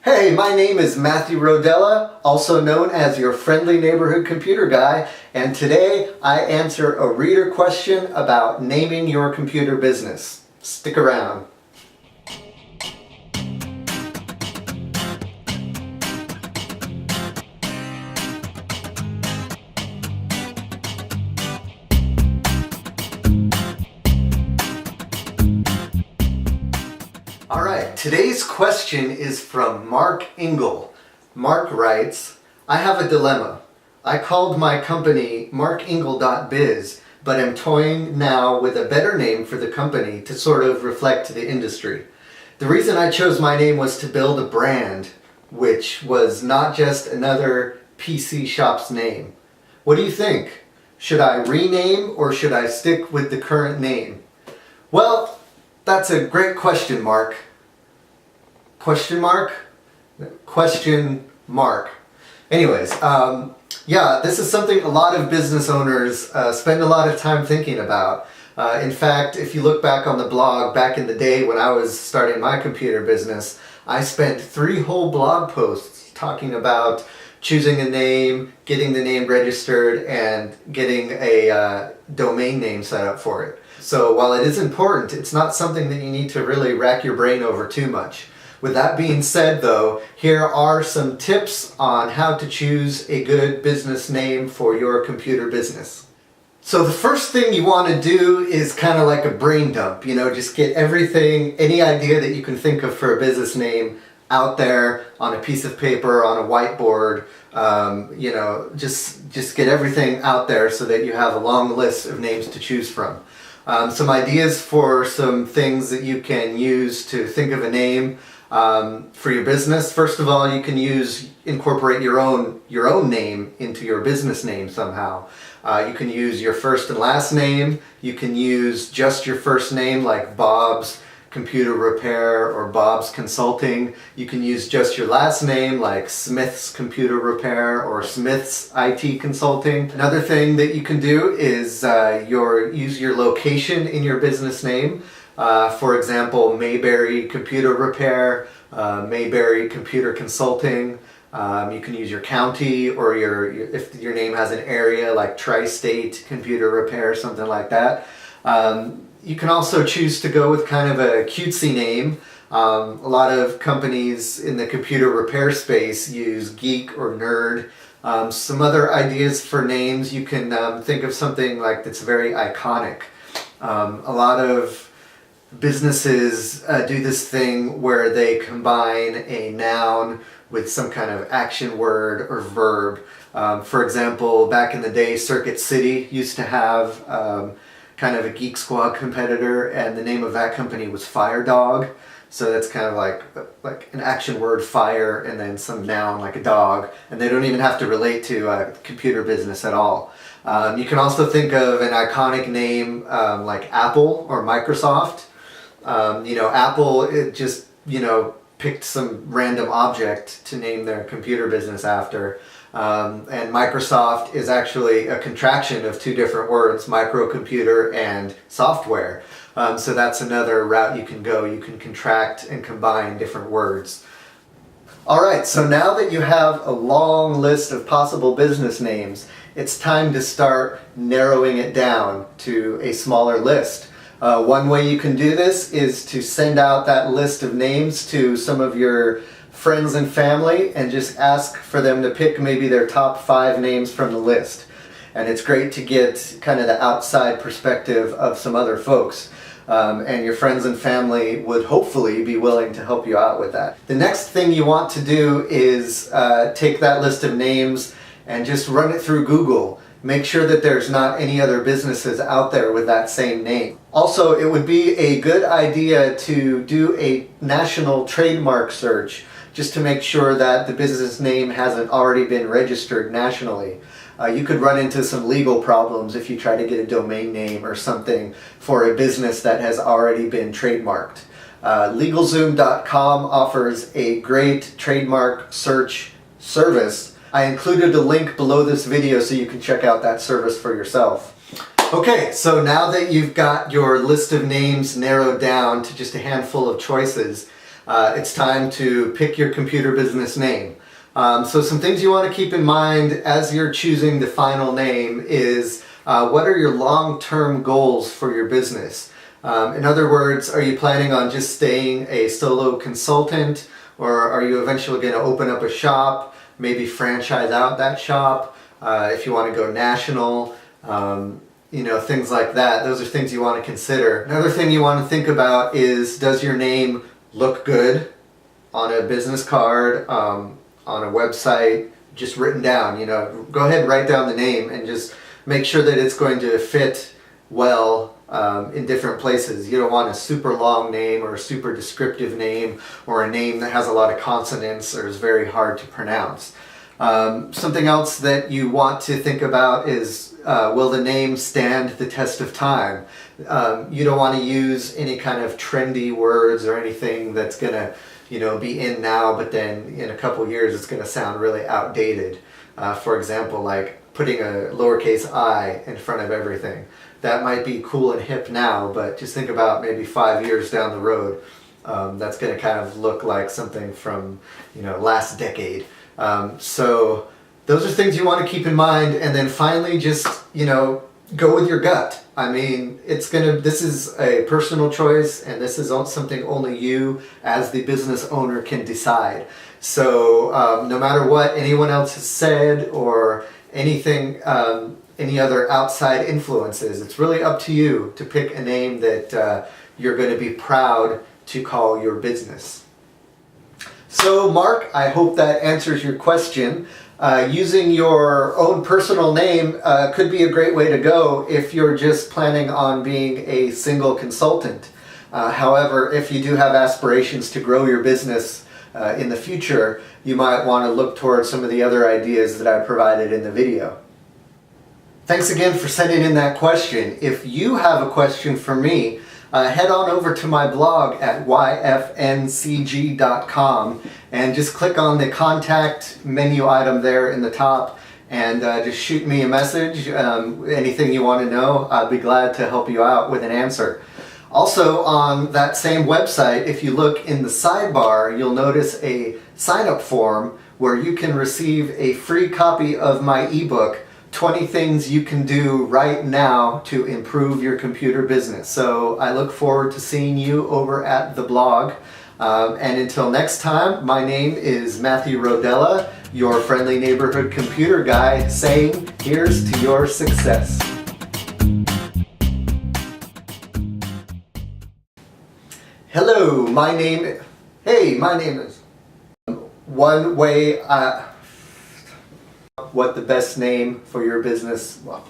Hey, my name is Matthew Rodella, also known as your friendly neighborhood computer guy, and today I answer a reader question about naming your computer business. Stick around. Alright, today's question is from Mark Engel. Mark writes, I have a dilemma. I called my company markengel.biz, but am toying now with a better name for the company to sort of reflect the industry. The reason I chose my name was to build a brand, which was not just another PC shop's name. What do you think? Should I rename or should I stick with the current name? Well, that's a great question, Mark. Question mark? Question mark. Anyways, yeah, this is something a lot of business owners spend a lot of time thinking about. In fact, if you look back on the blog, back in the day when I was starting my computer business, I spent 3 whole blog posts talking about choosing a name, getting the name registered, and getting a domain name set up for it. So while it is important, it's not something that you need to really rack your brain over too much. With that being said though, here are some tips on how to choose a good business name for your computer business. So the first thing you want to do is kind of like a brain dump, just get everything, any idea that you can think of for a business name out there on a piece of paper, on a whiteboard, just get everything out there so that you have a long list of names to choose from. Some ideas for some things that you can use to think of a name for your business. First of all, you can incorporate your own name into your business name somehow. You can use your first and last name. You can use just your first name, like Bob's Computer Repair or Bob's Consulting. You can use just your last name, like Smith's Computer Repair or Smith's IT Consulting. Another thing that you can do is use your location in your business name. For example, Mayberry Computer Repair, Mayberry Computer Consulting. You can use your county or if your name has an area like Tri-State Computer Repair, something like that. You can also choose to go with kind of a cutesy name. A lot of companies in the computer repair space use geek or nerd. Some other ideas for names, you can think of something like that's very iconic. A lot of businesses do this thing where they combine a noun with some kind of action word or verb. For example, back in the day, Circuit City used to have kind of a Geek Squad competitor, and the name of that company was Fire Dog. So that's kind of like an action word, fire, and then some noun like a dog, and they don't even have to relate to a computer business at all. You can also think of an iconic name like Apple or Microsoft. Apple, it just, picked some random object to name their computer business after. And Microsoft is actually a contraction of 2 different words, microcomputer and software. So that's another route you can go. You can contract and combine different words. Alright, so now that you have a long list of possible business names, it's time to start narrowing it down to a smaller list. One way you can do this is to send out that list of names to some of your friends and family and just ask for them to pick maybe their top 5 names from the list. And it's great to get kind of the outside perspective of some other folks. And your friends and family would hopefully be willing to help you out with that. The next thing you want to do is take that list of names and just run it through Google. Make sure that there's not any other businesses out there with that same name. Also, it would be a good idea to do a national trademark search just to make sure that the business name hasn't already been registered nationally. You could run into some legal problems if you try to get a domain name or something for a business that has already been trademarked. LegalZoom.com offers a great trademark search service. I included a link below this video so you can check out that service for yourself. Okay, so now that you've got your list of names narrowed down to just a handful of choices, it's time to pick your computer business name. So some things you want to keep in mind as you're choosing the final name is what are your long-term goals for your business? In other words, are you planning on just staying a solo consultant, or are you eventually going to open up a shop, maybe franchise out that shop, if you want to go national, things like that. Those are things you want to consider. Another thing you want to think about is, does your name look good on a business card, on a website, just written down? Go ahead and write down the name and just make sure that it's going to fit well in different places. You don't want a super long name or a super descriptive name or a name that has a lot of consonants or is very hard to pronounce. Something else that you want to think about is, will the name stand the test of time? You don't want to use any kind of trendy words or anything that's going to be in now, but then in a couple years it's going to sound really outdated. For example, like putting a lowercase I in front of everything. That might be cool and hip now, but just think about maybe 5 years down the road. That's going to kind of look like something from last decade. So those are things you want to keep in mind. And then finally, just go with your gut. I mean, this is a personal choice, and this is something only you as the business owner can decide. So no matter what anyone else has said or anything, any other outside influences, it's really up to you to pick a name that you're going to be proud to call your business. So Mark, I hope that answers your question. Using your own personal name could be a great way to go if you're just planning on being a single consultant. However, if you do have aspirations to grow your business in the future, you might want to look towards some of the other ideas that I provided in the video. Thanks again for sending in that question. If you have a question for me, head on over to my blog at YFNCG.com and just click on the contact menu item there in the top and just shoot me a message. Anything you want to know, I'd be glad to help you out with an answer. Also, on that same website, if you look in the sidebar, you'll notice a sign-up form where you can receive a free copy of my ebook, 20 Things You Can Do Right Now to Improve Your Computer Business. So I look forward to seeing you over at the blog. And until next time, my name is Matthew Rodella, your friendly neighborhood computer guy, saying, here's to your success. Hello, my name is one way. What the best name for your business? Well,